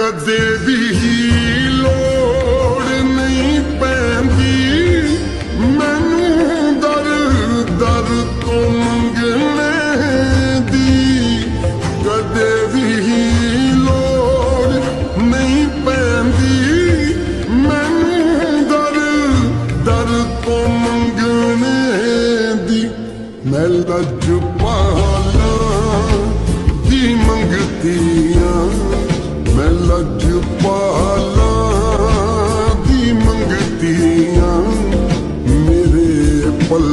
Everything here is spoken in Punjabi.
ਕਦੇ ਵੀ ਲੋੜ ਨਹੀਂ ਪੈਂਦੀ ਮੈਨੂੰ ਦਰ ਦਰ ਤੋਂ ਮੰਗਣੇ ਦੀ, ਕਦੇ ਵੀ ਲੋੜ ਨਹੀਂ ਪੈਂਦੀ ਮੈਨੂੰ ਦਰ ਦਰ ਤੋਂ ਮੰਗਣੇ ਦੀ। ਮੈਂ ਲਜਪਾਲਾਂ ਦੀ ਮੰਗਤੀਆਂ, ਮੈਂ ਲਜਪਾਲਾਂ ਦੀ ਮੰਗਤੀਆਂ, ਮੇਰੇ ਪਲ